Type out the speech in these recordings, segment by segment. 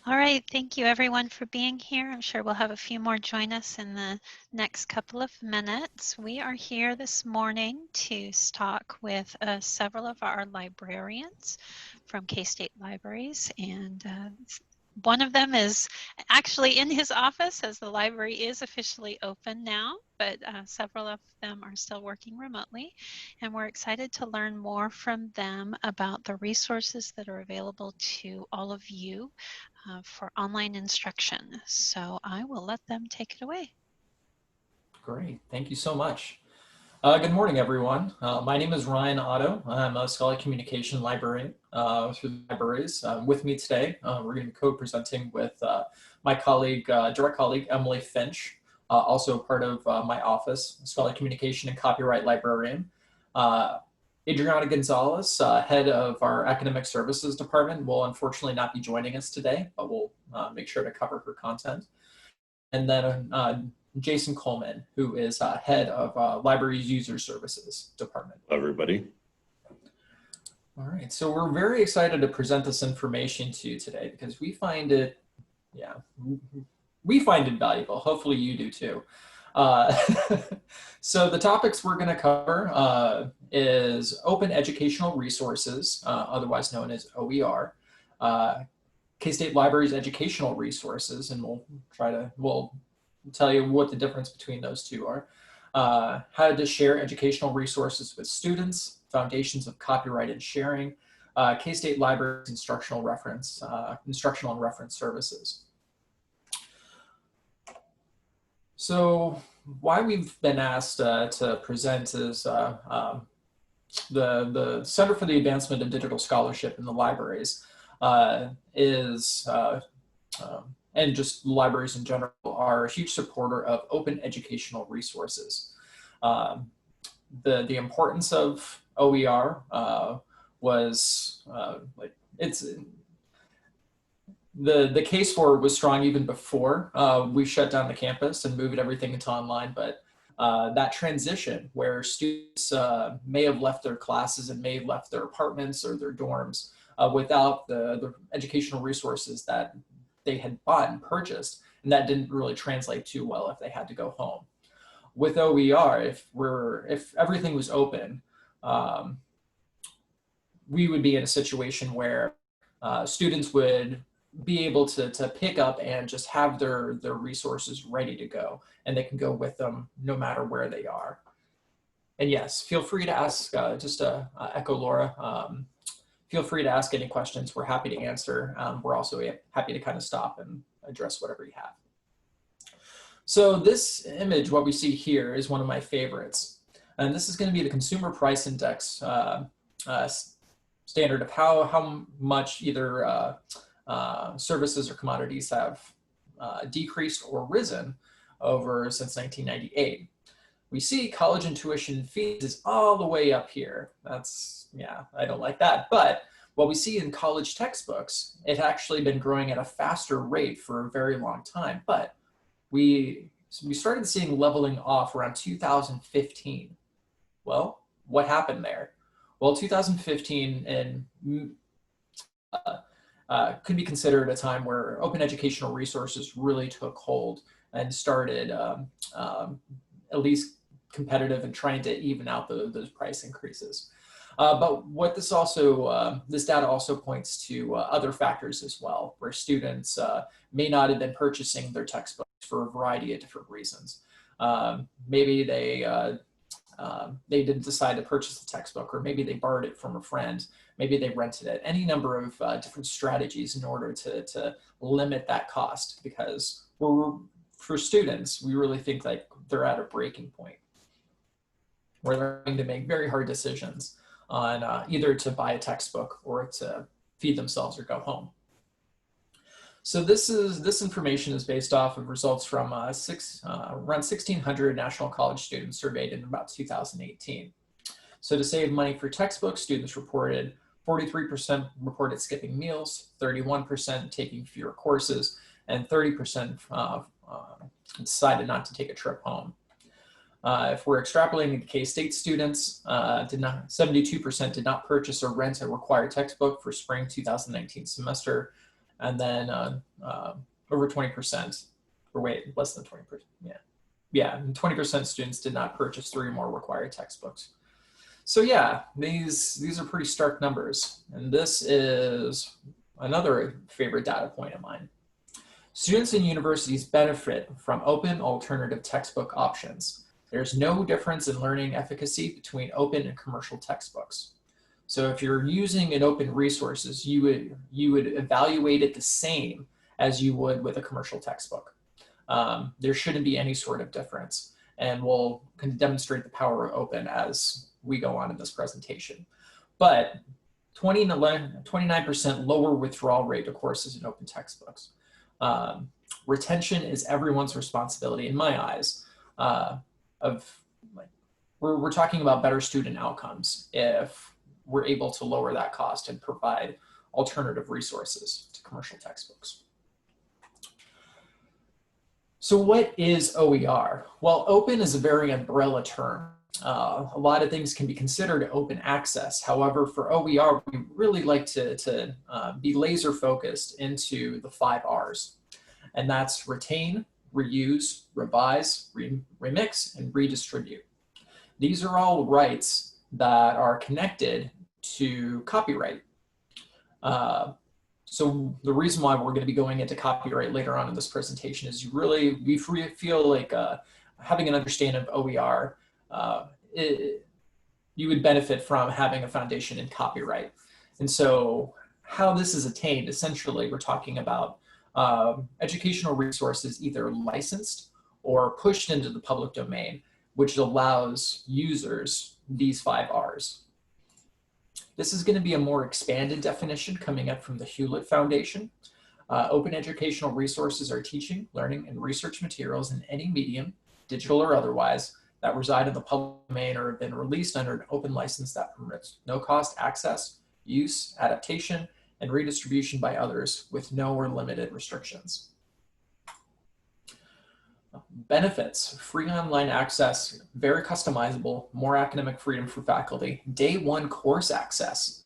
All right, thank you everyone for being here. I'm sure we'll have a few more join us in the next couple of minutes. We are here this morning to talk with several of our librarians from K-State Libraries, and one of them is actually in his office as the library is officially open now, but several of them are still working remotely. And we're excited to learn more from them about the resources that are available to all of you for online instruction. So I will let them take it away. Great, thank you so much. Good morning, everyone. My name is Ryan Otto. I'm a Scholarly Communication Librarian through the libraries. With me today, we're going to be co-presenting with my colleague, direct colleague, Emily Finch, also part of my office, Scholarly Communication and Copyright Librarian. Adriana Gonzalez, head of our Academic Services Department, will unfortunately not be joining us today, but we'll make sure to cover her content. And then Jason Coleman, who is head of Libraries User Services Department. Hello, everybody. All right, so we're very excited to present this information to you today because we find it, we find it valuable. Hopefully you do too. So the topics we're going to cover is open educational resources, otherwise known as OER, K-State Libraries educational resources, and we'll tell you what the difference between those two are. How to share educational resources with students, foundations of copyright and sharing, K-State Libraries instructional and reference services. So why we've been asked to present is the Center for the Advancement of Digital Scholarship in the Libraries and just libraries in general are a huge supporter of open educational resources. The importance of OER was the case for it was strong even before we shut down the campus and moved everything into online, but that transition where students may have left their classes and may have left their apartments or their dorms without the educational resources that they had bought and purchased, and that didn't really translate too well if they had to go home. With OER, if everything was open, we would be in a situation where students would be able to pick up and just have their resources ready to go, and they can go with them no matter where they are. And yes, feel free to ask, just to echo Laura, feel free to ask any questions. We're happy to answer. We're also happy to kind of stop and address whatever you have. So this image, what we see here, is one of my favorites. And this is going to be the Consumer Price Index standard of how much either services or commodities have decreased or risen since 1998. We see college and tuition fees is all the way up here. I don't like that. But what we see in college textbooks, it's actually been growing at a faster rate for a very long time. But we started seeing leveling off around 2015. Well, what happened there? Well, 2015 could be considered a time where open educational resources really took hold and started at least competitive and trying to even out those price increases. But what this data also points to other factors as well, where students may not have been purchasing their textbooks for a variety of different reasons. Maybe they didn't decide to purchase the textbook, or maybe they borrowed it from a friend, maybe they rented it, any number of different strategies in order to limit that cost, because for students, we really think like they're at a breaking point where they're going to make very hard decisions on either to buy a textbook or to feed themselves or go home. So this information is based off of results from around 1,600 national college students surveyed in about 2018. So to save money for textbooks, students reported 43% reported skipping meals, 31% taking fewer courses, and 30% decided not to take a trip home. If we're extrapolating to K-State students, 72% did not purchase or rent a required textbook for spring 2019 semester. and then over 20%, or wait, less than 20%, yeah, 20% students did not purchase 3 or more required textbooks. So yeah, these are pretty stark numbers, and this is another favorite data point of mine. Students and universities benefit from open alternative textbook options. There's no difference in learning efficacy between open and commercial textbooks. So if you're using an open resources, you would evaluate it the same as you would with a commercial textbook. There shouldn't be any sort of difference, and we'll demonstrate the power of open as we go on in this presentation. But 29% lower withdrawal rate of courses in open textbooks. Retention is everyone's responsibility in my eyes. We're talking about better student outcomes if we're able to lower that cost and provide alternative resources to commercial textbooks. So what is OER? Well, open is a very umbrella term. A lot of things can be considered open access. However, for OER, we really like to be laser focused into the 5 R's. And that's retain, reuse, revise, remix, and redistribute. These are all rights that are connected to copyright. So the reason why we're going to be going into copyright later on in this presentation is we feel like having an understanding of OER, you would benefit from having a foundation in copyright. And so how this is attained, essentially, we're talking about educational resources either licensed or pushed into the public domain, which allows users these 5 R's. This is going to be a more expanded definition coming up from the Hewlett Foundation. Open educational resources are teaching, learning, and research materials in any medium, digital or otherwise, that reside in the public domain or have been released under an open license that permits no cost access, use, adaptation, and redistribution by others with no or limited restrictions. Benefits: free online access, very customizable, more academic freedom for faculty, day 1 course access,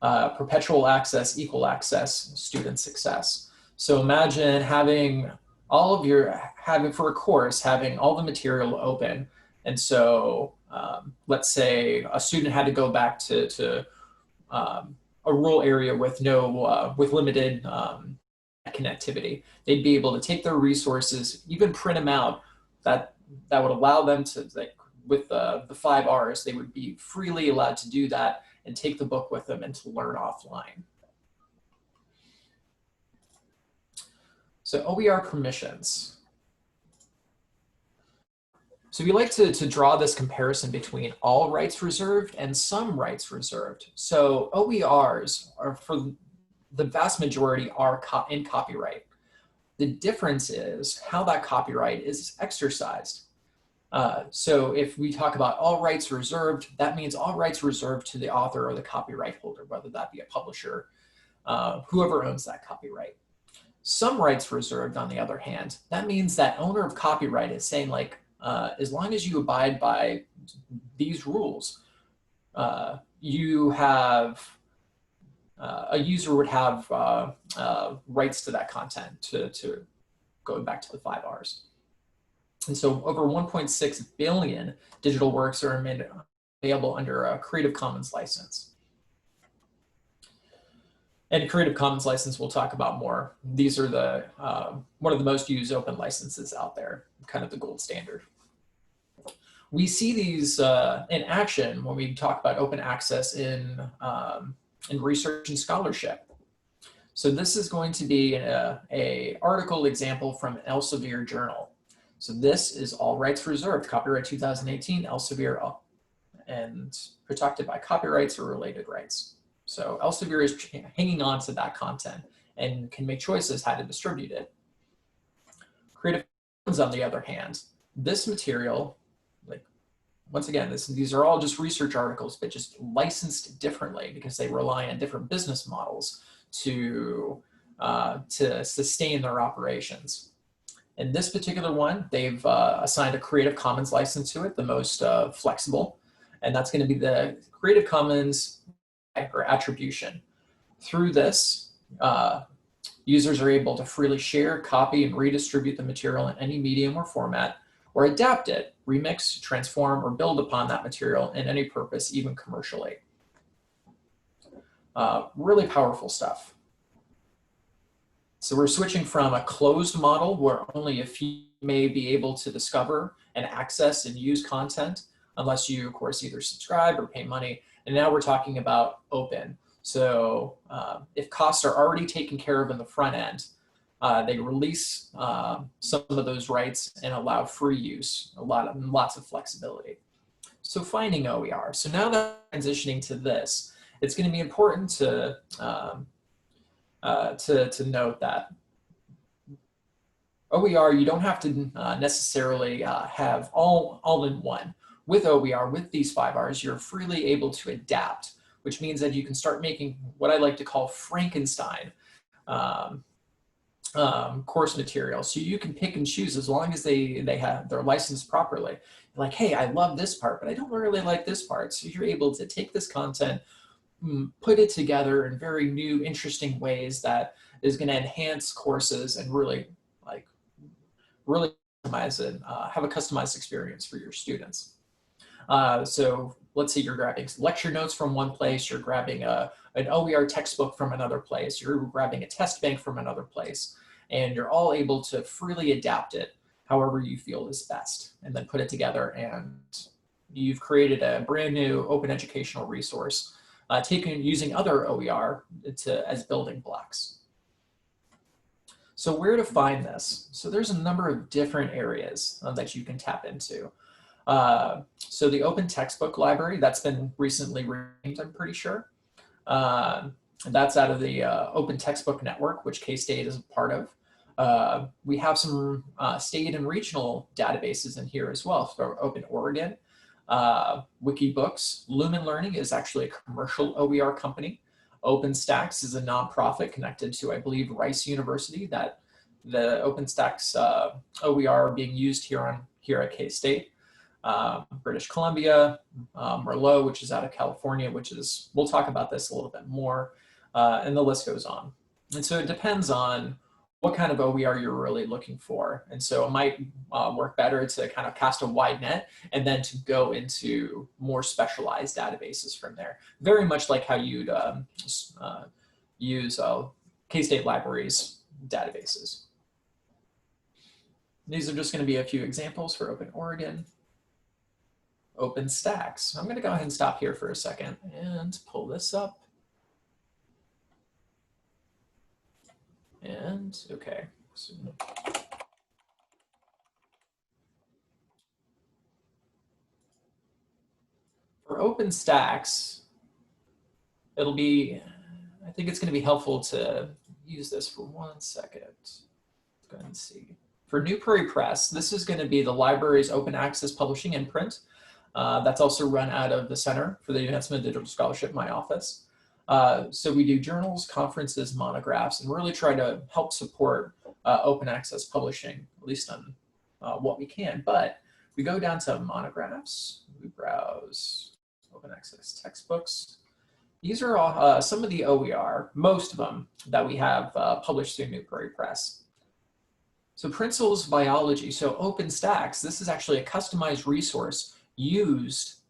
perpetual access, equal access, student success. So imagine having for a course, having all the material open. And so let's say a student had to go back to a rural area with with limited connectivity. They'd be able to take their resources, even print them out. That would allow them to, with the 5 R's, they would be freely allowed to do that and take the book with them and to learn offline. So OER permissions. So we like to draw this comparison between all rights reserved and some rights reserved. So OERs are, for the vast majority, are in copyright. The difference is how that copyright is exercised. So if we talk about all rights reserved, that means all rights reserved to the author or the copyright holder, whether that be a publisher, whoever owns that copyright. Some rights reserved, on the other hand, that means that owner of copyright is saying, like, as long as you abide by these rules, you have a user would have rights to that content, to going back to the 5 R's. And so over 1.6 billion digital works are made available under a Creative Commons license. And Creative Commons license we'll talk about more. These are the one of the most used open licenses out there, kind of the gold standard. We see these in action when we talk about open access in research and scholarship. So this is going to be a article example from Elsevier Journal. So this is all rights reserved, copyright 2018, Elsevier, and protected by copyrights or related rights. So Elsevier is hanging on to that content and can make choices how to distribute it. Creative Commons, on the other hand, this material, like, once again, these are all just research articles, but just licensed differently because they rely on different business models to sustain their operations. In this particular one, they've assigned a Creative Commons license to it, the most flexible, and that's going to be the Creative Commons or attribution. Through this, users are able to freely share, copy, and redistribute the material in any medium or format, or adapt it, remix, transform, or build upon that material in any purpose, even commercially. Really powerful stuff. So we're switching from a closed model where only a few may be able to discover and access and use content, unless you, of course, either subscribe or pay money. And now we're talking about open. So if costs are already taken care of in the front end, they release some of those rights and allow free use, lots of flexibility. So finding OER. So now that we're transitioning to this, it's going to be important to note that OER, you don't have to necessarily have all in one. With OER, with these 5 Rs, you're freely able to adapt, which means that you can start making what I like to call Frankenstein course material. So you can pick and choose as long as they're licensed properly. Like, hey, I love this part, but I don't really like this part. So you're able to take this content, put it together in very new, interesting ways that is going to enhance courses and really customize it, have a customized experience for your students. So let's say you're grabbing lecture notes from one place, you're grabbing an OER textbook from another place, you're grabbing a test bank from another place, and you're all able to freely adapt it however you feel is best, and then put it together, and you've created a brand new open educational resource, using other OER as building blocks. So where to find this? So there's a number of different areas that you can tap into. So the Open Textbook Library, that's been recently renamed, I'm pretty sure. That's out of the Open Textbook Network, which K-State is a part of. We have some state and regional databases in here as well. So Open Oregon, Wikibooks. Lumen Learning is actually a commercial OER company. OpenStax is a nonprofit connected to, I believe, Rice University. That the OpenStax OER are being used here at K-State. British Columbia, Merlot, which is out of California, we'll talk about this a little bit more, and the list goes on. And so it depends on what kind of OER you're really looking for. And so it might work better to kind of cast a wide net and then to go into more specialized databases from there. Very much like how you'd use K-State Libraries databases. These are just going to be a few examples for Open Oregon. OpenStax. I'm going to go ahead and stop here for a second and pull this up. And okay. So, for OpenStax, I think it's going to be helpful to use this for 1 second. Let's go ahead and see. For New Prairie Press, this is going to be the library's open access publishing imprint. That's also run out of the Center for the Advancement of Digital Scholarship, my office. So we do journals, conferences, monographs, and really try to help support open access publishing, at least on what we can. But we go down to monographs, we browse open access textbooks. These are all, some of the OER, most of them that we have published through New Prairie Press. So Principles Biology, so OpenStax, this is actually a customized resource used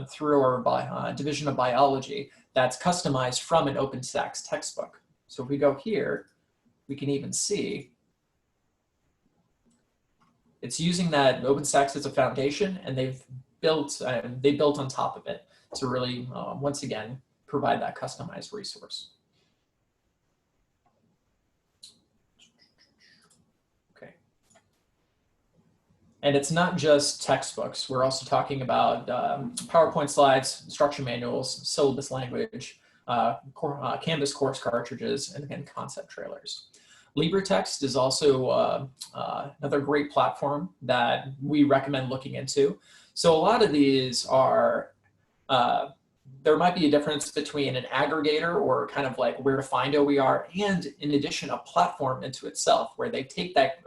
through our Division of Biology that's customized from an OpenStax textbook. So if we go here, we can even see it's using that OpenStax as a foundation, and they built on top of it to really, once again, provide that customized resource. Okay. And it's not just textbooks. We're also talking about PowerPoint slides, instruction manuals, syllabus language, Canvas course cartridges, and again, concept trailers. LibreText is also another great platform that we recommend looking into. So a lot of these are, there might be a difference between an aggregator or kind of like where to find OER, and in addition, a platform into itself where they take that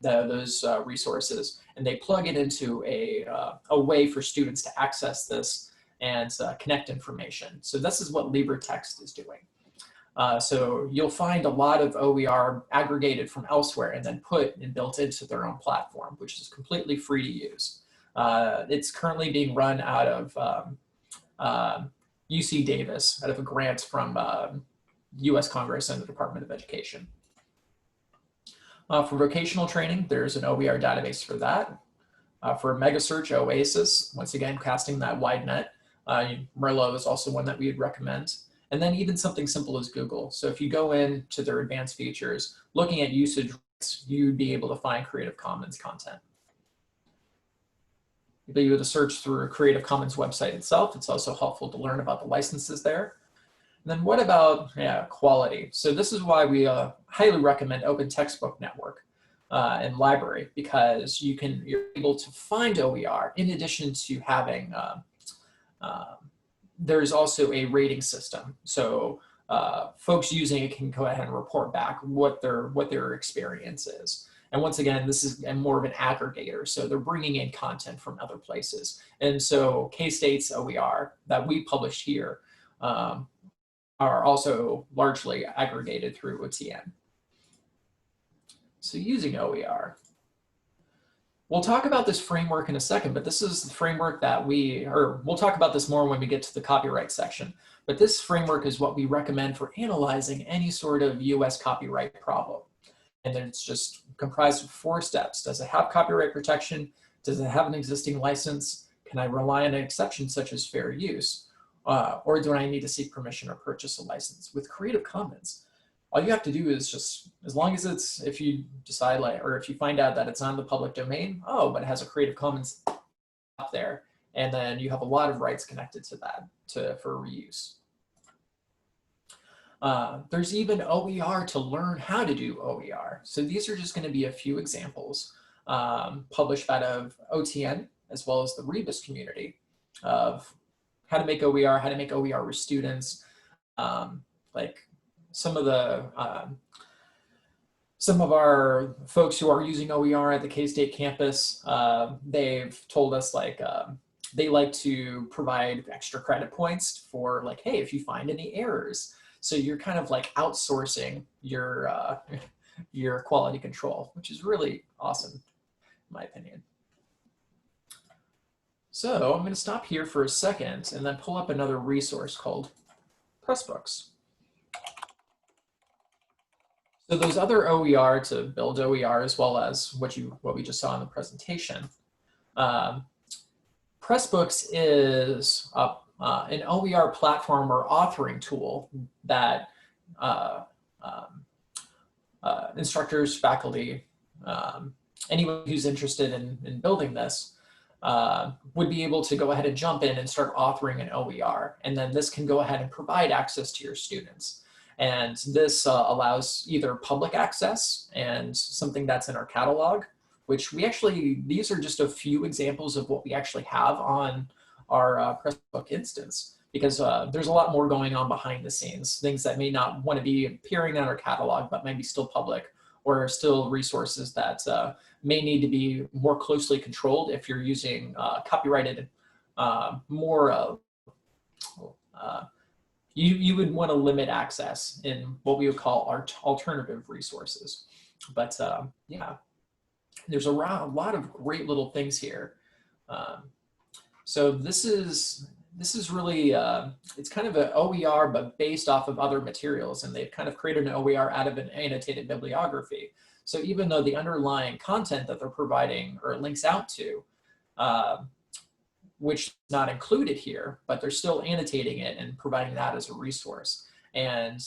those resources and they plug it into a way for students to access this and connect information. So this is what LibreText is doing. So you'll find a lot of OER aggregated from elsewhere and then put and built into their own platform, which is completely free to use. It's currently being run out of UC Davis, out of a grant from US Congress and the Department of Education. For vocational training, there's an OER database for that. For mega search, Oasis, once again, casting that wide net. Merlot is also one that we would recommend. And then even something simple as Google. So if you go into their advanced features, looking at usage rates, you'd be able to find Creative Commons content. You'll be able to search through a Creative Commons website itself. It's also helpful to learn about the licenses there. And then what about quality? So this is why we highly recommend Open Textbook Network and library, because you're able to find OER in addition to having there's also a rating system. So folks using it can go ahead and report back what their experience is. And once again, this is more of an aggregator. So they're bringing in content from other places. And so K-State's OER that we published here are also largely aggregated through OTN. So using OER. We'll talk about this framework in a second, but this is the framework that we'll talk about this more when we get to the copyright section. But this framework is what we recommend for analyzing any sort of US copyright problem. And then it's just comprised of 4 steps. Does it have copyright protection? Does it have an existing license? Can I rely on an exception such as fair use? Or do I need to seek permission or purchase a license? With Creative Commons, all you have to do is just, as long as if you decide or if you find out that it's on the public domain, but it has a Creative Commons up there, and then you have a lot of rights connected to that for reuse. There's even OER to learn how to do OER. So these are just going to be a few examples published out of OTN, as well as the Rebus community, of how to make OER, how to make OER with students, like some of our folks who are using OER at the K-State campus, they've told us they like to provide extra credit points for hey, if you find any errors. So you're kind of outsourcing your quality control, which is really awesome, in my opinion. So I'm going to stop here for a second and then pull up another resource called Pressbooks. So those other OER to build OER, as well as what we just saw in the presentation. Pressbooks is an OER platform or authoring tool that instructors, faculty, anyone who's interested in building this would be able to go ahead and jump in and start authoring an OER. And then this can go ahead and provide access to your students. And this allows either public access and something that's in our catalog, which these are just a few examples of what we actually have on our Pressbook instance, because there's a lot more going on behind the scenes, things that may not want to be appearing on our catalog, but might be still public, or still resources that may need to be more closely controlled if you're using copyrighted you would want to limit access in what we would call our alternative resources. But yeah, there's a lot of great little things here. So this is really, it's kind of an OER, but based off of other materials, and they've kind of created an OER out of an annotated bibliography. So even though the underlying content that they're providing or links out to, which is not included here, but they're still annotating it and providing that as a resource. And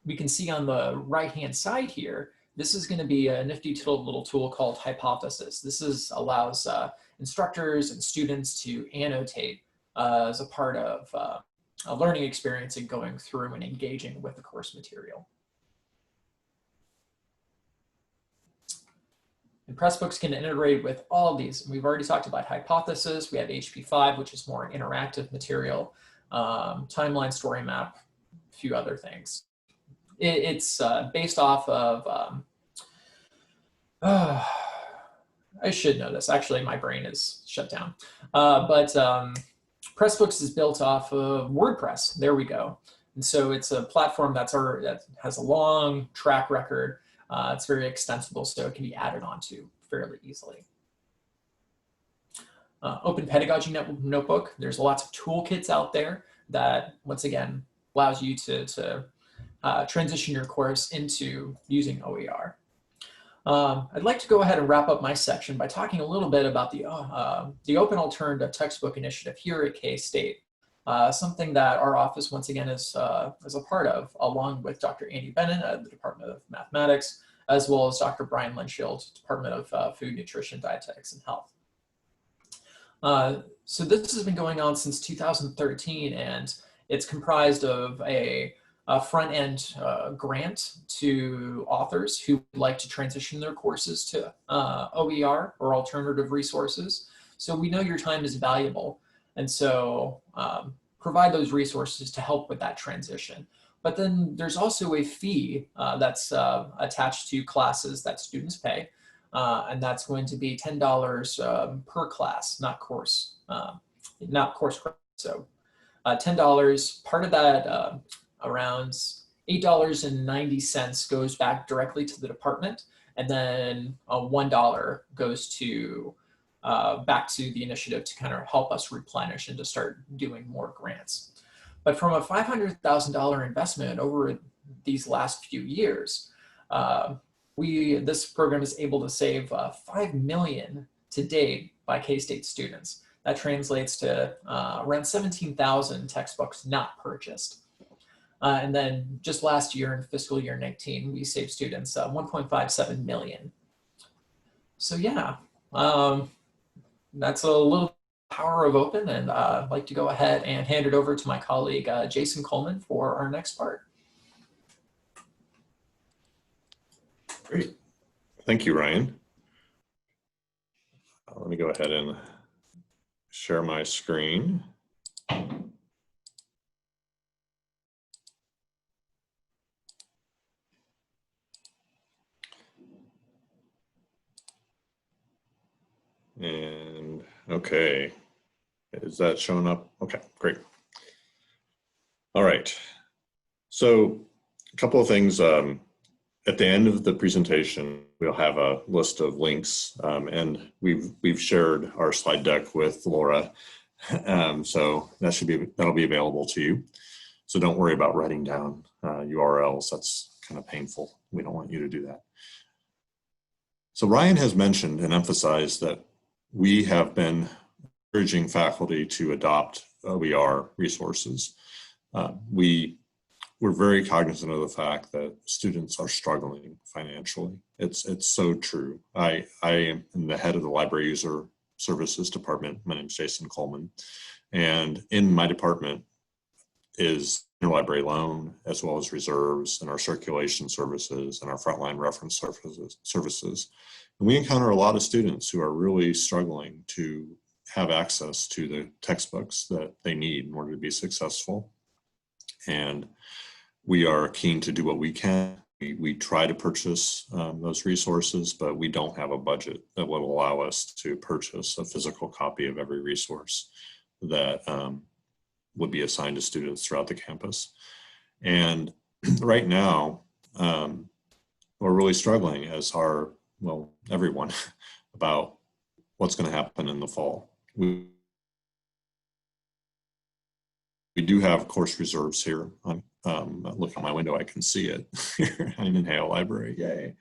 we can see on the right-hand side here, this is going to be a nifty little tool called Hypothesis. This allows instructors and students to annotate as a part of a learning experience and going through and engaging with the course material. And Pressbooks can integrate with all of these. We've already talked about Hypothesis. We have HP5, which is more interactive material, Timeline, Story Map, a few other things. It's based off of, I should know this. Actually, my brain is shut down. But Pressbooks is built off of WordPress. There we go. And so it's a platform that has a long track record. It's very extensible, so it can be added onto fairly easily. Open Pedagogy Notebook. There's lots of toolkits out there that, once again, allows you to transition your course into using OER. I'd like to go ahead and wrap up my section by talking a little bit about the Open Alternative Textbook Initiative here at K-State, something that our office, once again, is a part of, along with Dr. Andy Bennett at the Department of Mathematics, as well as Dr. Brian Linshield, Department of Food, Nutrition, Dietetics, and Health. So this has been going on since 2013, and it's comprised of a front-end grant to authors who would like to transition their courses to OER or alternative resources. So we know your time is valuable, and so provide those resources to help with that transition. But then there's also a fee that's attached to classes that students pay, and that's going to be $10 per class, not course credit. So $10, part of that, around $8.90 goes back directly to the department, and then $1 goes to back to the initiative to kind of help us replenish and to start doing more grants. But from a $500,000 investment over these last few years, this program is able to save $5 million to date by K-State students. That translates to around 17,000 textbooks not purchased. And then just last year in fiscal year 19, we saved students 1.57 million. So yeah, that's a little power of open, and I'd like to go ahead and hand it over to my colleague, Jason Coleman, for our next part. Great. Thank you, Ryan. Let me go ahead and share my screen. And okay, is that showing up? Okay, great. All right. So a couple of things. At the end of the presentation, we'll have a list of links, and we've shared our slide deck with Laura, so that'll be available to you. So don't worry about writing down URLs. That's kind of painful. We don't want you to do that. So Ryan has mentioned and emphasized that we have been encouraging faculty to adopt OER resources. We're very cognizant of the fact that students are struggling financially. It's so true. I am the head of the Library User Services Department. My name is Jason Coleman. And in my department is interlibrary loan, as well as reserves and our circulation services and our frontline reference services. And we encounter a lot of students who are really struggling to have access to the textbooks that they need in order to be successful. And we are keen to do what we can. We try to purchase those resources, but we don't have a budget that will allow us to purchase a physical copy of every resource that would be assigned to students throughout the campus. And right now, we're really struggling as everyone about what's going to happen in the fall. We do have course reserves here. Look out my window, I can see it here. I'm in Hale Library, yay.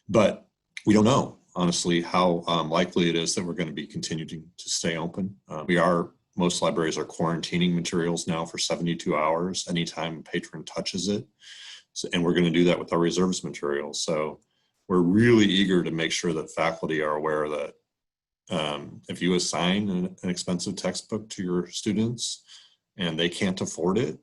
But we don't know, honestly, how likely it is that we're going to be continuing to stay open. Most libraries are quarantining materials now for 72 hours anytime a patron touches it. And we're going to do that with our reserves materials. So we're really eager to make sure that faculty are aware that if you assign an expensive textbook to your students and they can't afford it,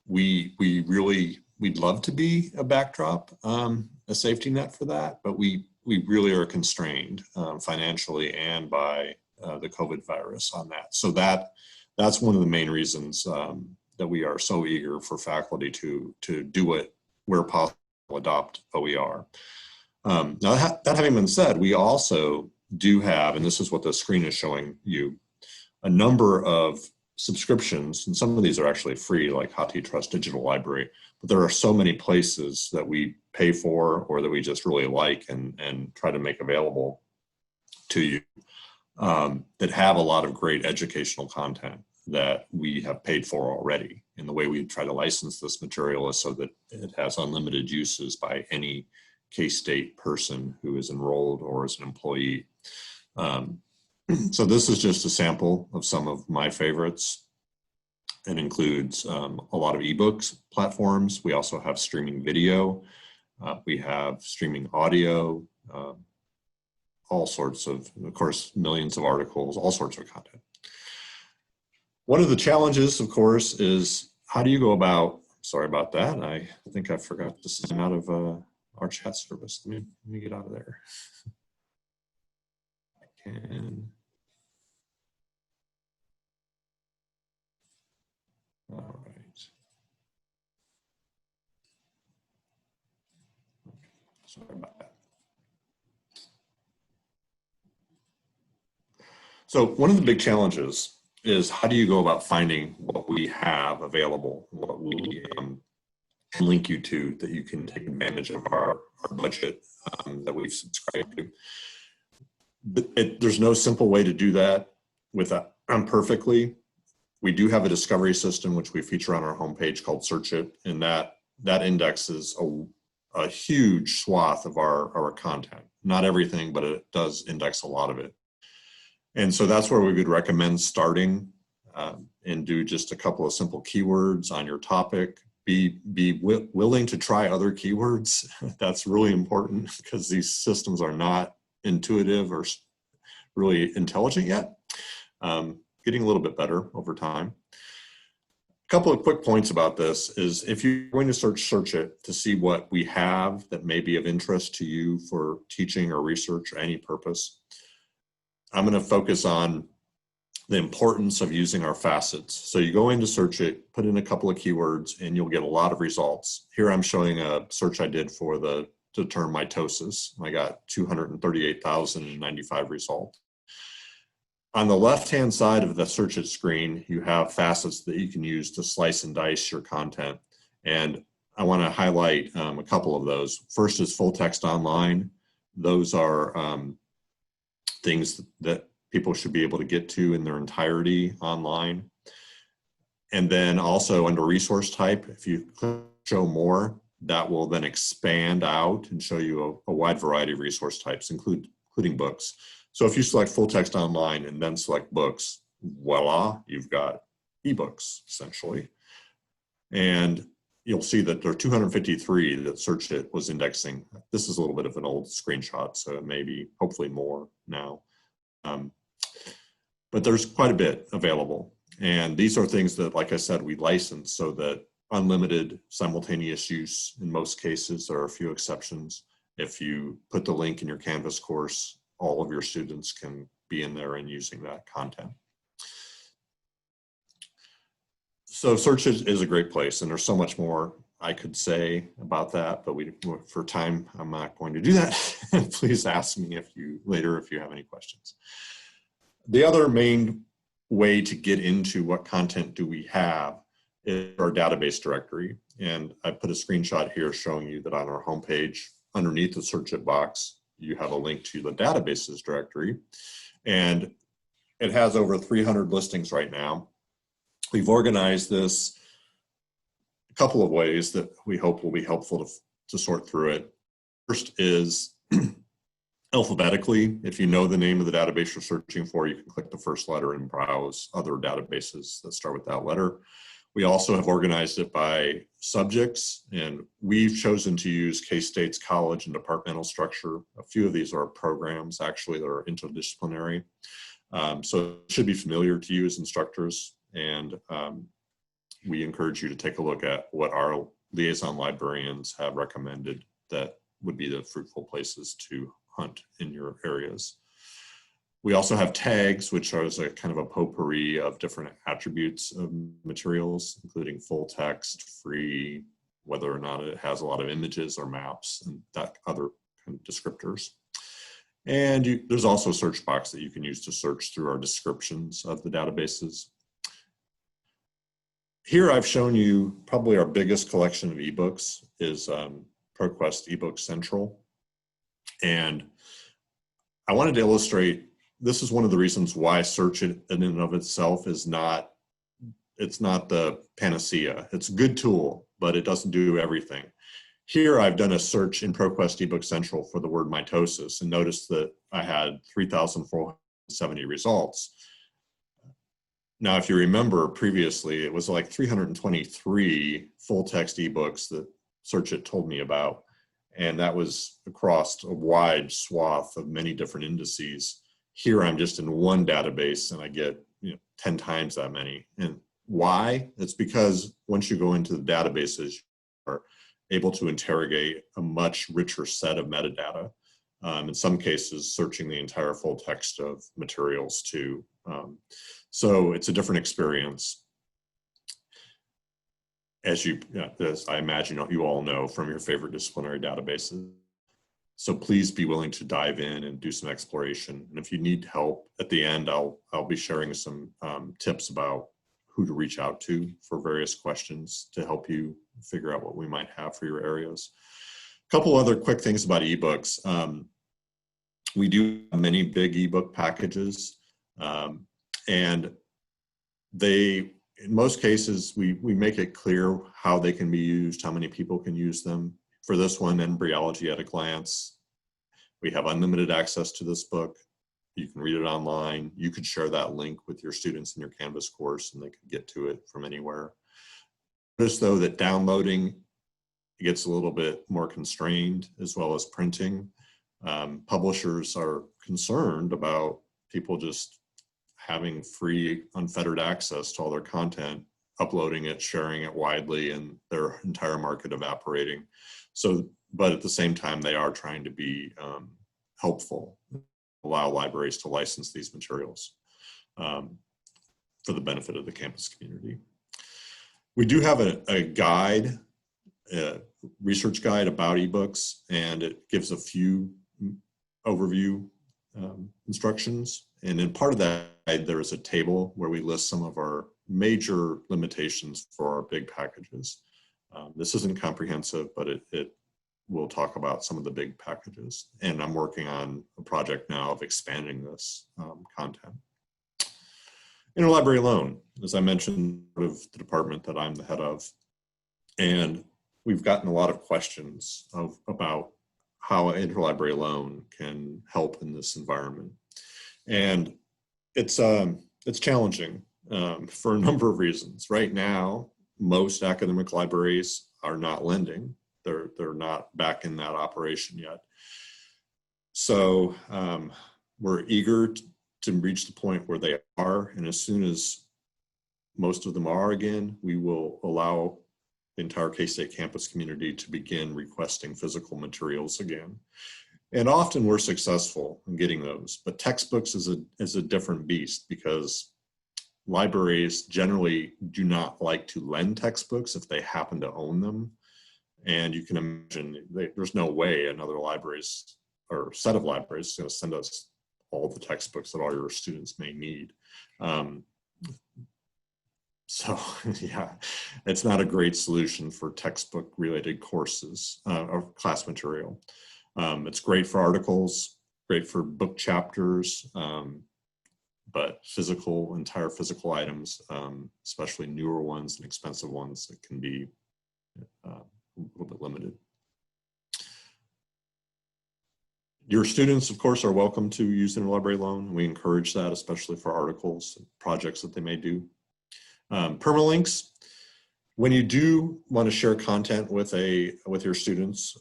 we'd love to be a backdrop, a safety net for that, but we really are constrained financially and by the COVID virus on that. So that's one of the main reasons that we are so eager for faculty to do it where possible, adopt OER. Now that having been said, we also do have, and this is what the screen is showing you, a number of subscriptions, and some of these are actually free, like HathiTrust Digital Library, but there are so many places that we pay for or that we just really like and try to make available to you that have a lot of great educational content that we have paid for already. And the way we try to license this material is so that it has unlimited uses by any K-State person who is enrolled or is an employee. So this is just a sample of some of my favorites. It includes a lot of ebooks platforms. We also have streaming video. We have streaming audio, all sorts of course, millions of articles, all sorts of content. One of the challenges, of course, is how do you go about, sorry about that. I think I forgot to sign out of our chat service. Let me get out of there. I can. All right. Sorry about that. So one of the big challenges is how do you go about finding what we have available, what we can link you to that you can take advantage of our budget that we've subscribed to. But there's no simple way to do that perfectly. We do have a discovery system which we feature on our homepage called Search It, and that indexes a huge swath of our content. Not everything, but it does index a lot of it. And so that's where we would recommend starting and do just a couple of simple keywords on your topic. Be willing to try other keywords. That's really important because these systems are not intuitive or really intelligent yet. Getting a little bit better over time. A couple of quick points about this is if you're going to search it to see what we have that may be of interest to you for teaching or research or any purpose, I'm going to focus on the importance of using our facets. So you go in to search it, put in a couple of keywords, and you'll get a lot of results. Here I'm showing a search I did for the term mitosis. I got 238,095 results. On the left-hand side of the search it screen, you have facets that you can use to slice and dice your content. And I want to highlight a couple of those. First is full text online. Those are things that people should be able to get to in their entirety online. And then also under resource type, if you click show more, that will then expand out and show you a wide variety of resource types, including books. So if you select full text online and then select books, voila, you've got ebooks essentially. And you'll see that there are 253 that Search It was indexing. This is a little bit of an old screenshot, so it may be hopefully more now. But there's quite a bit available. And these are things that, like I said, we license so that unlimited simultaneous use in most cases. There are a few exceptions. If you put the link in your Canvas course, all of your students can be in there and using that content. So Search It is a great place, and there's so much more I could say about that, but for time, I'm not going to do that. Please ask me later if you have any questions. The other main way to get into what content do we have is our database directory. And I put a screenshot here showing you that on our homepage, underneath the Search It box, you have a link to the databases directory. And it has over 300 listings right now. We've organized this a couple of ways that we hope will be helpful to sort through it. First is alphabetically. If you know the name of the database you're searching for, you can click the first letter and browse other databases that start with that letter. We also have organized it by subjects, and we've chosen to use K-State's college and departmental structure. A few of these are programs actually that are interdisciplinary. So it should be familiar to you as instructors, and we encourage you to take a look at what our liaison librarians have recommended that would be the fruitful places to hunt in your areas. We also have tags, which are a kind of a potpourri of different attributes of materials, including full text, free, whether or not it has a lot of images or maps, and that other kind of descriptors. And there's also a search box that you can use to search through our descriptions of the databases. here I've shown you probably our biggest collection of ebooks is ProQuest eBook Central. And I wanted to illustrate, this is one of the reasons why search in and of itself is not, it's not the panacea. It's a good tool, but it doesn't do everything. Here I've done a search in ProQuest eBook Central for the word mitosis and noticed that I had 3,470 results. Now, if you remember previously, it was like 323 full text ebooks that Search It told me about. And that was across a wide swath of many different indices. Here I'm just in one database and I get 10 times that many. And why? It's because once you go into the databases, you are able to interrogate a much richer set of metadata. In some cases, searching the entire full text of materials too. So it's a different experience. As I imagine you all know from your favorite disciplinary databases. So please be willing to dive in and do some exploration. And if you need help at the end, I'll be sharing some tips about who to reach out to for various questions to help you figure out what we might have for your areas. A couple other quick things about ebooks. We do have many big ebook packages, and they, in most cases, we make it clear how they can be used, how many people can use them. For this one, Embryology at a Glance, we have unlimited access to this book. You can read it online. You could share that link with your students in your Canvas course and they could get to it from anywhere. Notice though that downloading gets a little bit more constrained, as well as printing. Publishers are concerned about people just having free, unfettered access to all their content, uploading it, sharing it widely, and their entire market evaporating. So, but at the same time, they are trying to be helpful, allow libraries to license these materials for the benefit of the campus community. We do have a guide, a research guide about ebooks, and it gives a few overview instructions. And in part of that guide, there is a table where we list some of our major limitations for our big packages. This isn't comprehensive, but it will talk about some of the big packages. And I'm working on a project now of expanding this content. Interlibrary loan, as I mentioned, part of the department that I'm the head of. And we've gotten a lot of questions about how an interlibrary loan can help in this environment. And it's challenging for a number of reasons. Right now, most academic libraries are not lending. They're not back in that operation yet. So we're eager to reach the point where they are. And as soon as most of them are again, we will allow the entire K-State campus community to begin requesting physical materials again. And often we're successful in getting those, but textbooks is a different beast because libraries generally do not like to lend textbooks if they happen to own them. And you can imagine there's no way another libraries or set of libraries is going to send us all the textbooks that all your students may need. So yeah, it's not a great solution for textbook related courses or class material. It's great for articles, great for book chapters, but entire physical items, especially newer ones and expensive ones, that can be a little bit limited. Your students, of course, are welcome to use the interlibrary loan. We encourage that, especially for articles and projects that they may do. Permalinks, when you do want to share content with your students,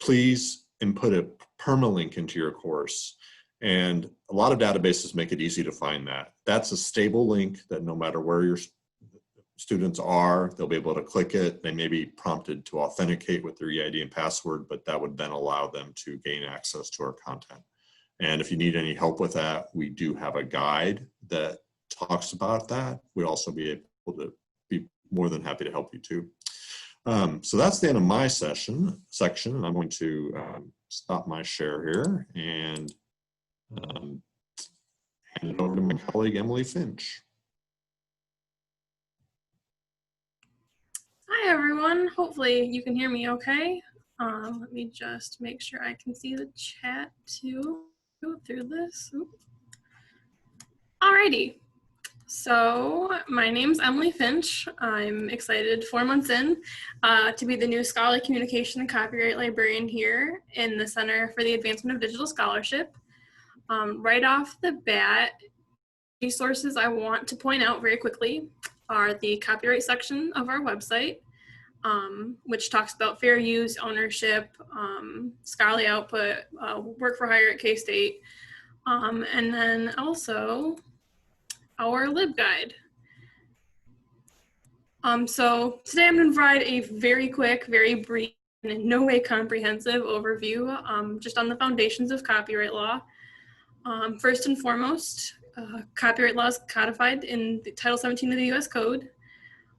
please input a permalink into your course. And a lot of databases make it easy to find that. That's a stable link that no matter where your students are, they'll be able to click it. They may be prompted to authenticate with their EID and password, but that would then allow them to gain access to our content. And if you need any help with that, we do have a guide that talks about that. We'd also be able to be more than happy to help you too. So that's the end of my section, and I'm going to stop my share here and hand it over to my colleague, Emily Finch. Hi everyone, hopefully you can hear me okay. Let me just make sure I can see the chat to go through this. Oop. Alrighty, so my name's Emily Finch. I'm excited 4 months in to be the new Scholarly Communication and Copyright Librarian here in the Center for the Advancement of Digital Scholarship. Right off the bat, resources I want to point out very quickly are the copyright section of our website, which talks about fair use, ownership, scholarly output, work for hire at K-State, and then also our LibGuide. So today I'm going to provide a very quick, very brief, and in no way comprehensive overview just on the foundations of copyright law. First and foremost, copyright law is codified in the Title 17 of the U.S. Code.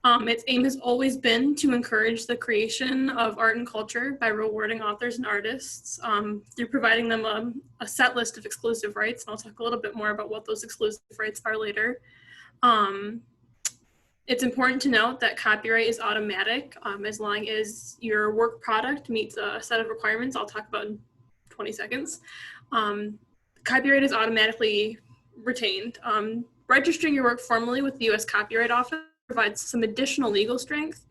Its aim has always been to encourage the creation of art and culture by rewarding authors and artists through providing them a set list of exclusive rights. And I'll talk a little bit more about what those exclusive rights are later. It's important to note that copyright is automatic as long as your work product meets a set of requirements I'll talk about in 20 seconds. Copyright is automatically retained. Registering your work formally with the U.S. Copyright Office provides some additional legal strength,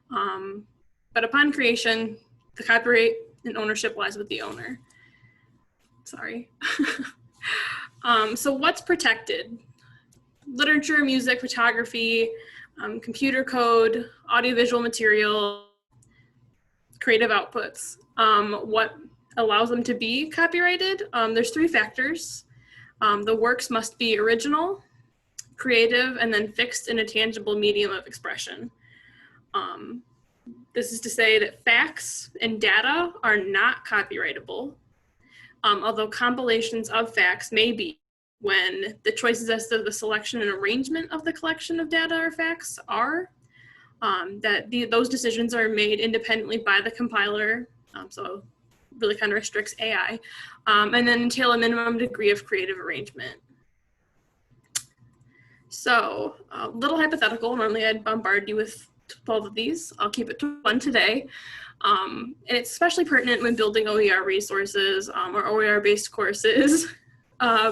but upon creation, the copyright and ownership lies with the owner. Sorry. So what's protected? Literature, music, photography, computer code, audiovisual material, creative outputs. What allows them to be copyrighted? There's 3 factors. The works must be original, creative, and then fixed in a tangible medium of expression. This is to say that facts and data are not copyrightable, although compilations of facts may be, when the choices as to the selection and arrangement of the collection of data or facts are, those decisions are made independently by the compiler, so really kind of restricts AI, and then entail a minimum degree of creative arrangement. So, a little hypothetical. Normally I'd bombard you with 12 of these. I'll keep it to 1 today. And it's especially pertinent when building OER resources or OER-based courses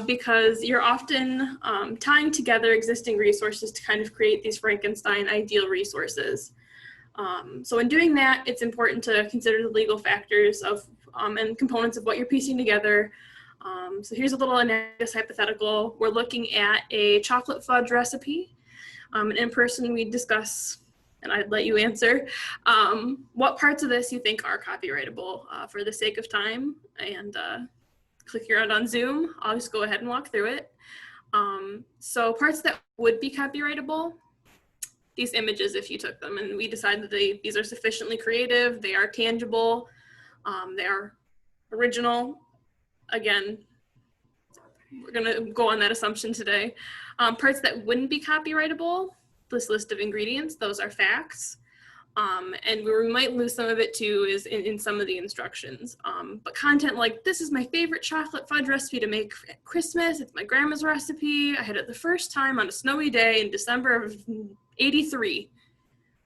because you're often tying together existing resources to kind of create these Frankenstein ideal resources. So in doing that, it's important to consider the legal factors of and components of what you're piecing together. So here's a little analogous hypothetical. We're looking at a chocolate fudge recipe. And in person, we discuss, and I'd let you answer, what parts of this you think are copyrightable for the sake of time. And click around on Zoom. I'll just go ahead and walk through it. So parts that would be copyrightable, these images if you took them, and we decide that these are sufficiently creative, they are tangible, they are original. Again, we're gonna go on that assumption today. Parts that wouldn't be copyrightable, this list of ingredients, those are facts. And where we might lose some of it too is in some of the instructions. But content like, this is my favorite chocolate fudge recipe to make at Christmas, it's my grandma's recipe, I had it the first time on a snowy day in December of '83.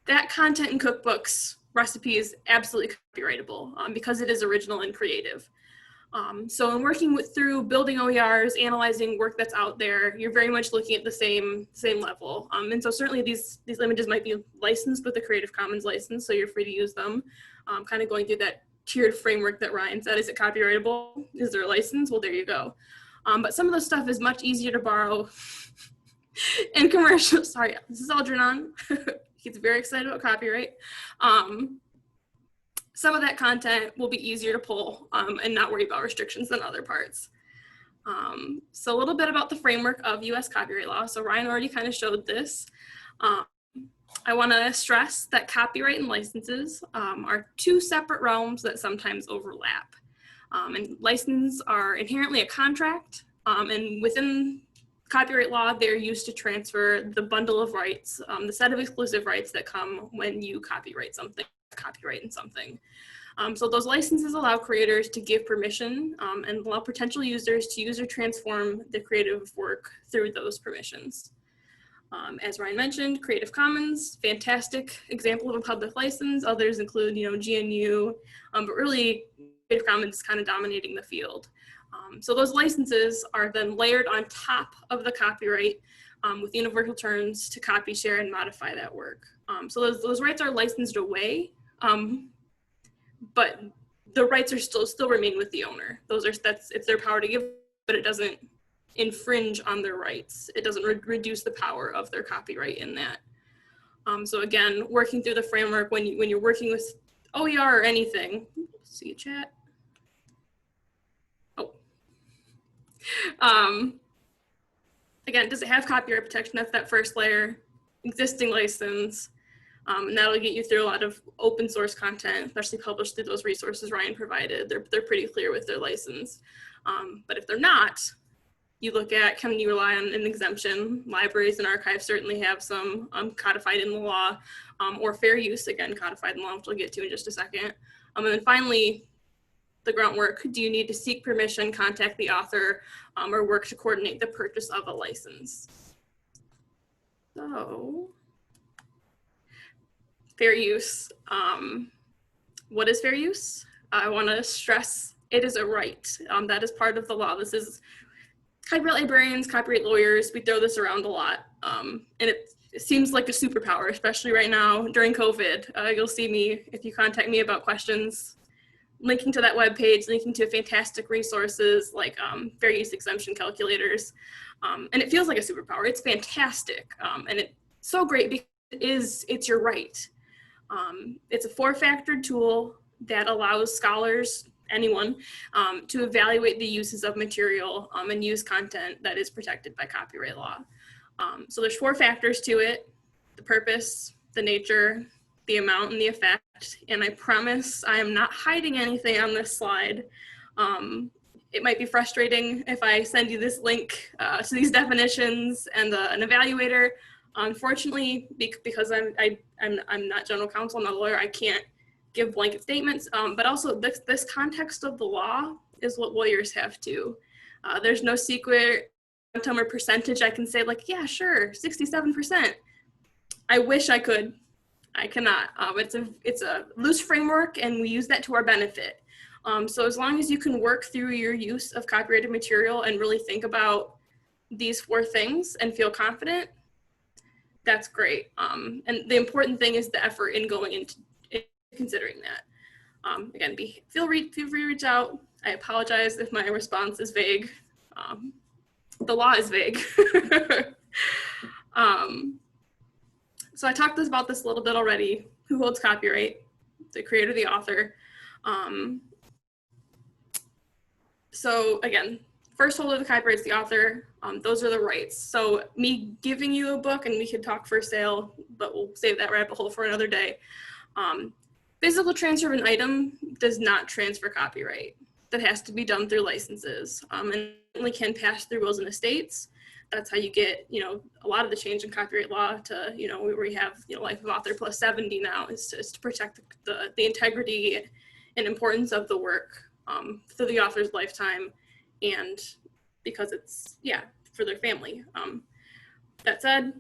That content in cookbooks, recipe is absolutely copyrightable because it is original and creative. So in working through building OERs, analyzing work that's out there, you're very much looking at the same level. And so certainly these images might be licensed with the Creative Commons license, so you're free to use them. Kind of going through that tiered framework that Ryan said. Is it copyrightable? Is there a license? Well, there you go. But some of the stuff is much easier to borrow in commercial. Sorry, this is Algernon. He's very excited about copyright. Some of that content will be easier to pull and not worry about restrictions than other parts. So a little bit about the framework of US copyright law. So Ryan already kind of showed this. I want to stress that copyright and licenses are 2 separate realms that sometimes overlap. And licenses are inherently a contract, and within copyright law, they're used to transfer the bundle of rights, the set of exclusive rights that come when you copyright something. Copyright in something. So those licenses allow creators to give permission and allow potential users to use or transform the creative work through those permissions. As Ryan mentioned, Creative Commons, fantastic example of a public license. Others include, GNU, but really Creative Commons is kind of dominating the field. So those licenses are then layered on top of the copyright with universal terms to copy, share, and modify that work. So those rights are licensed away, but the rights are still remain with the owner. It's their power to give, but it doesn't infringe on their rights. It doesn't reduce the power of their copyright in that. So again, working through the framework when you're working with OER or anything. See a chat. Oh. Again, does it have copyright protection? That's that first layer. Existing license. And that'll get you through a lot of open source content, especially published through those resources Ryan provided. They're pretty clear with their license. But if they're not, you look at, can you rely on an exemption? Libraries and archives certainly have some codified in the law, or fair use, again, codified in the law, which we'll get to in just a second. And then finally, the groundwork, do you need to seek permission, contact the author, or work to coordinate the purchase of a license? So, fair use. What is fair use? I want to stress it is a right. That is part of the law. This is copyright librarians, copyright lawyers, we throw this around a lot. And it seems like a superpower, especially right now during COVID. You'll see me, if you contact me about questions, linking to that webpage, linking to fantastic resources like fair use exemption calculators. And it feels like a superpower. It's fantastic. And it's so great because it's your right. It's a 4-factor tool that allows scholars, anyone, to evaluate the uses of material and use content that is protected by copyright law. So there's 4 factors to it: the purpose, the nature, the amount, and the effect. And I promise I am not hiding anything on this slide. It might be frustrating if I send you this link to these definitions and an evaluator. Unfortunately, because I'm not general counsel, I'm not a lawyer, I can't give blanket statements, but also this context of the law is what lawyers have to. There's no secret quantum or percentage I can say like, yeah, sure, 67%. I wish I could. I cannot. It's a loose framework and we use that to our benefit. So as long as you can work through your use of copyrighted material and really think about these 4 things and feel confident, that's great. And the important thing is the effort in going into considering that. Again, feel free to reach out. I apologize if my response is vague. The law is vague. So I talked about this a little bit already. Who holds copyright? The creator, the author. So again, first holder of the copyright is the author. Those are the rights. So me giving you a book, and we could talk for sale, but we'll save that rabbit hole for another day. Physical transfer of an item does not transfer copyright. That has to be done through licenses, and only can pass through wills and estates. That's how you get, a lot of the change in copyright law to, where we have, life of author plus 70 now is to protect the integrity and importance of the work through the author's lifetime, and because it's, for their family. That said,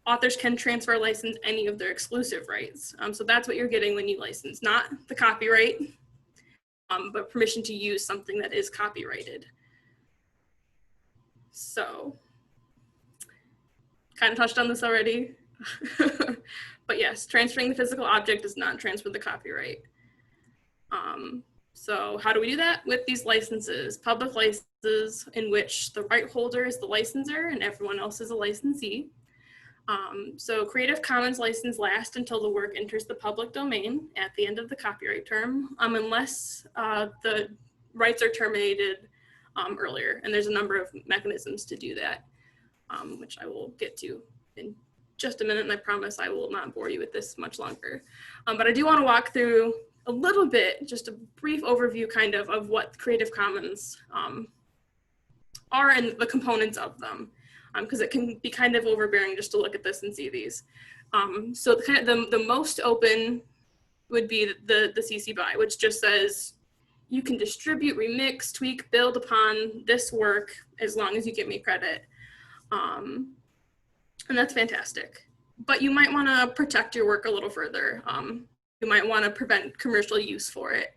authors can transfer or license any of their exclusive rights. So that's what you're getting when you license, not the copyright, but permission to use something that is copyrighted. So, kind of touched on this already, but yes, transferring the physical object does not transfer the copyright. So how do we do that? With these licenses, public licenses in which the right holder is the licensor and everyone else is a licensee. So Creative Commons license lasts until the work enters the public domain at the end of the copyright term, unless the rights are terminated earlier. And there's a number of mechanisms to do that, which I will get to in just a minute. And I promise I will not bore you with this much longer. But I do want to walk through a little bit, just a brief overview kind of what Creative Commons are and the components of them. Because it can be kind of overbearing just to look at this and see these. So the most open would be the CC BY, which just says you can distribute, remix, tweak, build upon this work as long as you give me credit. and that's fantastic. But you might want to protect your work a little further. You might want to prevent commercial use for it.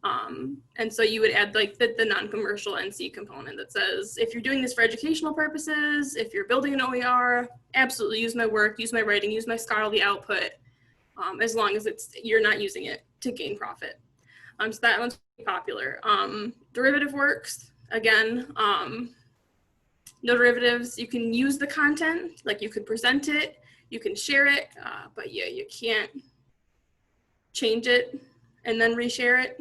And so you would add like the non-commercial NC component that says, if you're doing this for educational purposes, if you're building an OER, absolutely use my work, use my writing, use my scholarly output, as long as you're not using it to gain profit. So that one's popular. Derivative works, again, no derivatives. You can use the content, like you could present it, you can share it, but yeah, you can't change it and then reshare it.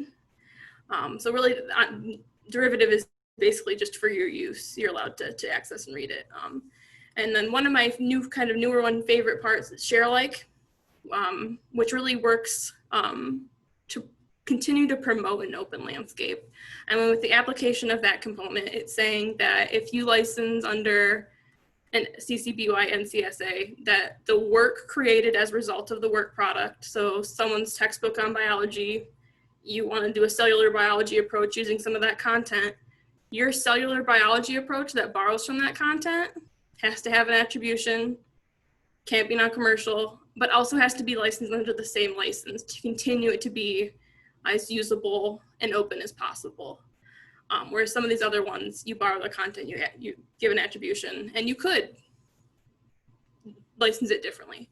So really, derivative is basically just for your use. You're allowed to access and read it. And then one of my newer favorite parts is share alike, which really works to continue to promote an open landscape. And with the application of that component, it's saying that if you license under an CC BY NCSA, that the work created as a result of the work product, so someone's textbook on biology, you want to do a cellular biology approach using some of that content, your cellular biology approach that borrows from that content has to have an attribution, can't be non-commercial, but also has to be licensed under the same license to continue it to be as usable and open as possible. Whereas some of these other ones, you borrow the content, you give an attribution, and you could license it differently.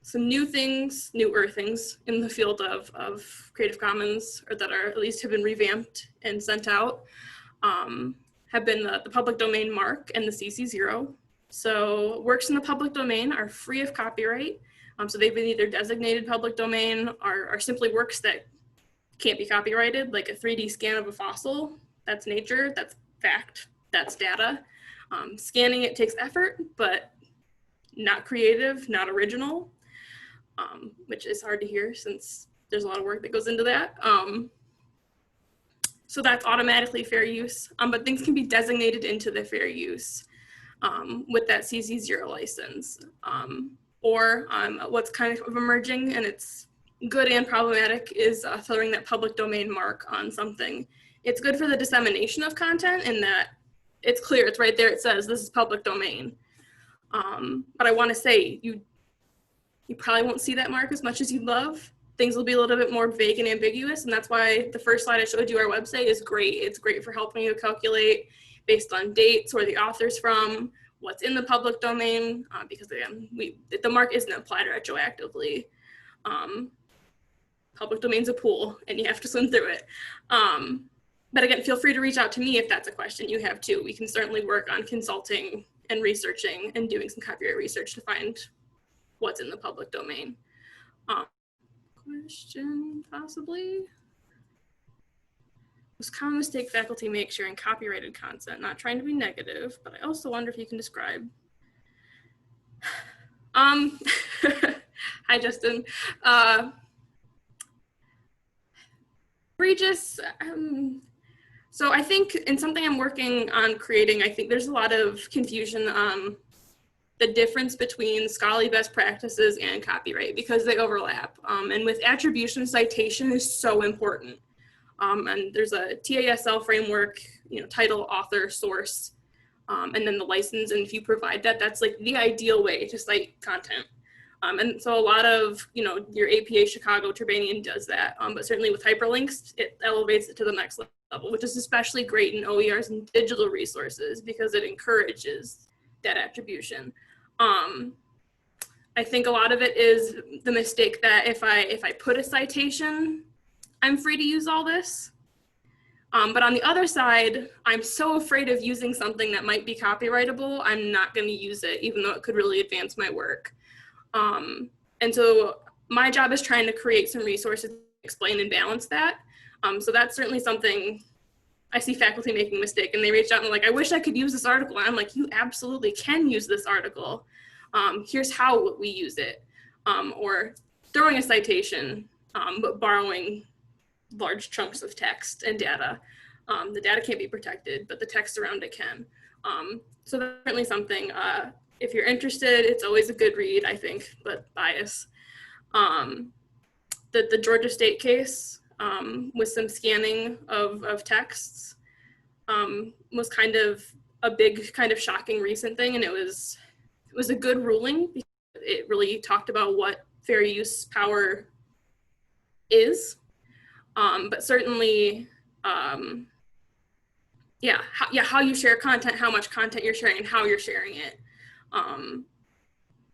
Some newer things in the field of Creative Commons, or that are at least have been revamped and sent out, have been the public domain mark and the CC0. So works in the public domain are free of copyright. So they've been either designated public domain or simply works that can't be copyrighted, like a 3D scan of a fossil. That's nature, that's fact, that's data. Scanning it takes effort, but not creative, not original, which is hard to hear since there's a lot of work that goes into that. So that's automatically fair use, but things can be designated into the fair use with that CC0 license. Or what's kind of emerging, and it's good and problematic, is throwing that public domain mark on something. It's good for the dissemination of content in that it's clear, it's right there, it says this is public domain. But I want to say, you probably won't see that mark as much as you'd love. Things will be a little bit more vague and ambiguous, and that's why the first slide I showed you, our website, is great. It's great for helping you calculate based on dates, where the author's from, what's in the public domain, because again, the mark isn't applied retroactively. Public domain's a pool, and you have to swim through it. But again, feel free to reach out to me if that's a question you have too. We can certainly work on consulting and researching and doing some copyright research to find what's in the public domain. Question, possibly? Most common mistake faculty make sharing copyrighted content. Not trying to be negative, but I also wonder if you can describe. Hi, Justin. Egregious. So I think in something I'm working on creating, I think there's a lot of confusion on the difference between scholarly best practices and copyright because they overlap. And with attribution, citation is so important. And there's a TASL framework, title, author, source, and then the license. And if you provide that, that's like the ideal way to cite content. And so a lot of, your APA Chicago Turbanian does that, but certainly with hyperlinks, it elevates it to the next level, which is especially great in OERs and digital resources because it encourages that attribution. I think a lot of it is the mistake that if I put a citation, I'm free to use all this. But on the other side, I'm so afraid of using something that might be copyrightable, I'm not going to use it, even though it could really advance my work. And so my job is trying to create some resources to explain and balance that. So that's certainly something I see faculty making a mistake, and they reach out and like, I wish I could use this article. And I'm like, you absolutely can use this article. Here's how we use it. Or throwing a citation, but borrowing large chunks of text and data. The data can't be protected, but the text around it can. So that's certainly something, if you're interested, it's always a good read, I think, but bias. The Georgia State case with some scanning of texts was kind of a big, kind of shocking recent thing, and it was was a good ruling because it really talked about what fair use power is. But certainly, how you share content, how much content you're sharing, and how you're sharing it.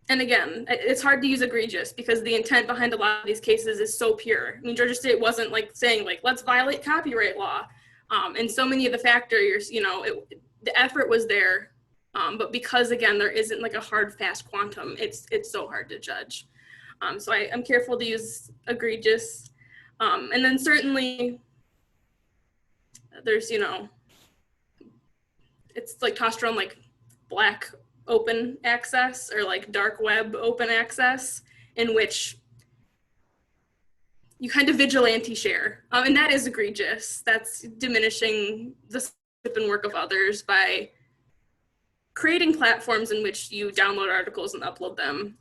And again, it's hard to use egregious because the intent behind a lot of these cases is so pure. I mean, Georgia State wasn't like saying like, let's violate copyright law. And so many of the factors, the effort was there. But because again, there isn't like a hard, fast quantum, it's so hard to judge. So I'm careful to use egregious. And then certainly there's, it's like tossed around like black open access or like dark web open access, in which you kind of vigilante share. And that is egregious. That's diminishing the scope and work of others by creating platforms in which you download articles and upload them.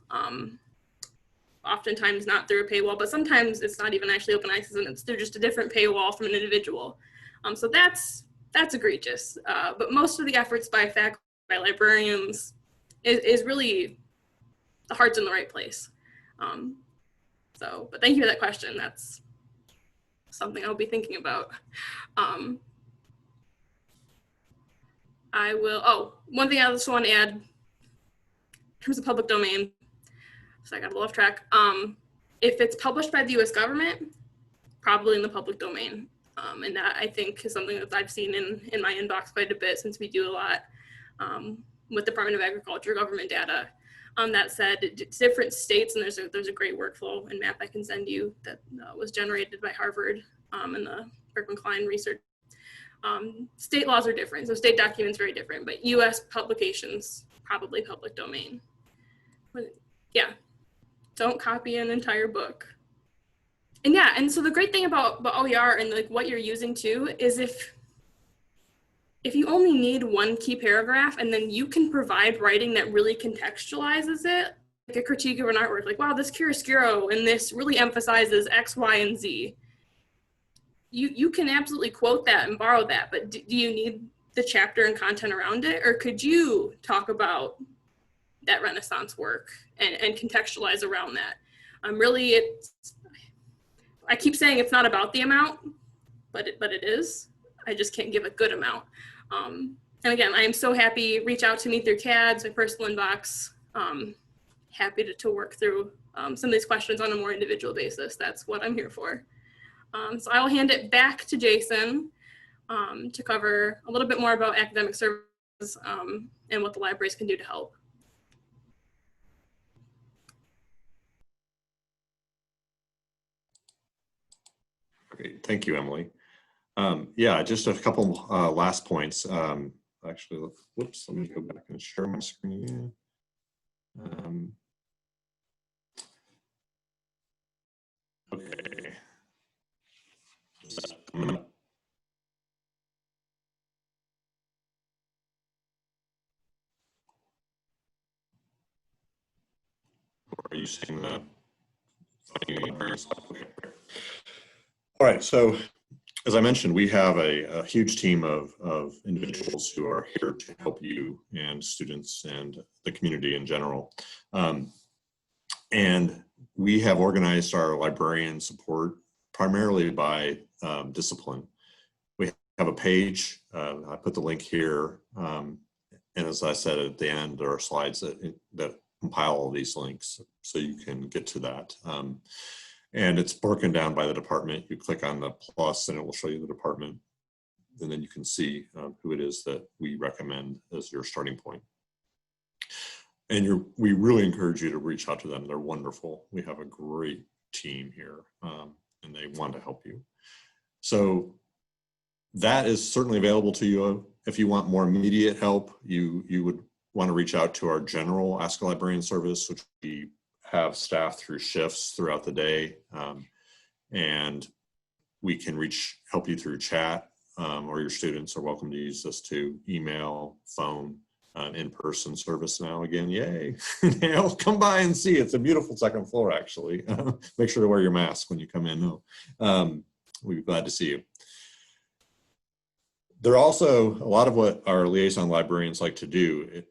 Oftentimes not through a paywall, but sometimes it's not even actually open access and it's through just a different paywall from an individual. So that's egregious. But most of the efforts by faculty, by librarians, is really the heart's in the right place. But thank you for that question. That's something I'll be thinking about. One thing I just want to add in terms of public domain, so I got a little off track. If it's published by the US government, probably in the public domain. And that I think is something that I've seen in my inbox quite a bit since we do a lot with Department of Agriculture government data. That said, it's different states, and there's a great workflow and map I can send you that was generated by Harvard and the Berkman-Klein research. State laws are different, so state documents are very different, but US publications, probably public domain. But yeah, don't copy an entire book. And so the great thing about OER and like what you're using too is if you only need one key paragraph and then you can provide writing that really contextualizes it, like a critique of an artwork, like, wow, this chiaroscuro and this really emphasizes X, Y, and Z. You can absolutely quote that and borrow that, but do you need the chapter and content around it? Or could you talk about that Renaissance work and contextualize around that? I keep saying it's not about the amount, but it is. I just can't give a good amount. And again, I am so happy. Reach out to me through CADS, my personal inbox. Happy to work through some of these questions on a more individual basis. That's what I'm here for. So I will hand it back to Jason to cover a little bit more about academic services and what the libraries can do to help. Great, thank you, Emily. Yeah, just a couple last points. Actually, whoops, let me go back and share my screen. Okay. Are you seeing the? All right, so as I mentioned, we have a huge team of individuals who are here to help you and students and the community in general. And we have organized our librarian support primarily by discipline. We have a page, I put the link here, and as I said at the end, there are slides that compile all these links so you can get to that. And it's broken down by the department. You click on the plus and it will show you the department. And then you can see who it is that we recommend as your starting point. And we really encourage you to reach out to them. They're wonderful. We have a great team here and they want to help you. So that is certainly available to you. If you want more immediate help, you would want to reach out to our general Ask a Librarian service, which we have staff through shifts throughout the day, and we can help you through chat, or your students are welcome to use this too, email, phone, in-person service now again, yay. Come by and see, it's a beautiful second floor actually. Make sure to wear your mask when you come in. We'd be glad to see you. There are also a lot of what our liaison librarians like to do,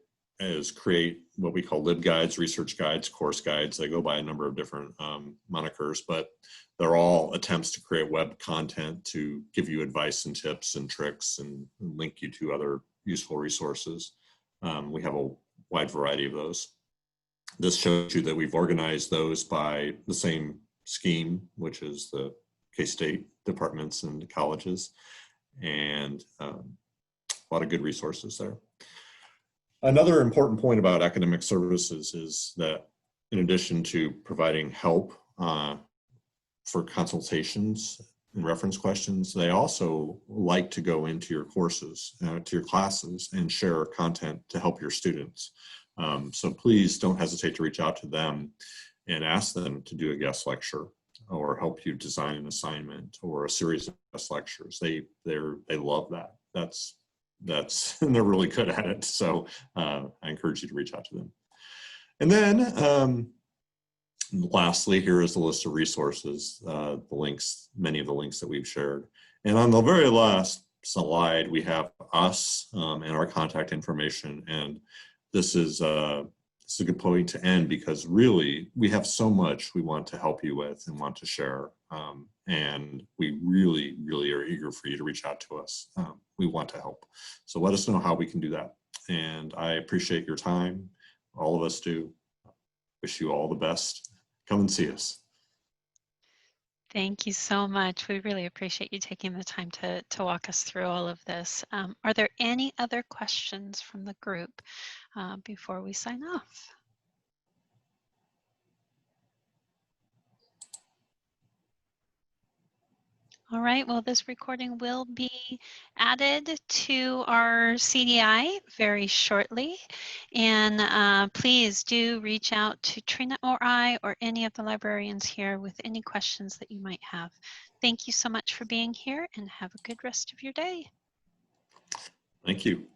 is create what we call LibGuides, research guides, course guides. They go by a number of different monikers, but they're all attempts to create web content to give you advice and tips and tricks and link you to other useful resources. We have a wide variety of those. This shows you that we've organized those by the same scheme, which is the K-State departments and colleges, and a lot of good resources there. Another important point about academic services is that in addition to providing help for consultations and reference questions, they also like to go into your courses, to your classes, and share content to help your students. So please don't hesitate to reach out to them and ask them to do a guest lecture or help you design an assignment or a series of guest lectures. They love that. And they're really good at it. So I encourage you to reach out to them. And then lastly, here is the list of resources, the links, many of the links that we've shared. And on the very last slide, we have us and our contact information. And this is a good point to end, because really we have so much we want to help you with and want to share. And we really, really are eager for you to reach out to us. We want to help. So let us know how we can do that. And I appreciate your time. All of us do. Wish you all the best. Come and see us. Thank you so much. We really appreciate you taking the time to walk us through all of this. Are there any other questions from the group before we sign off? All right, well, this recording will be added to our CDI very shortly. And please do reach out to Trina or I or any of the librarians here with any questions that you might have. Thank you so much for being here, and have a good rest of your day. Thank you.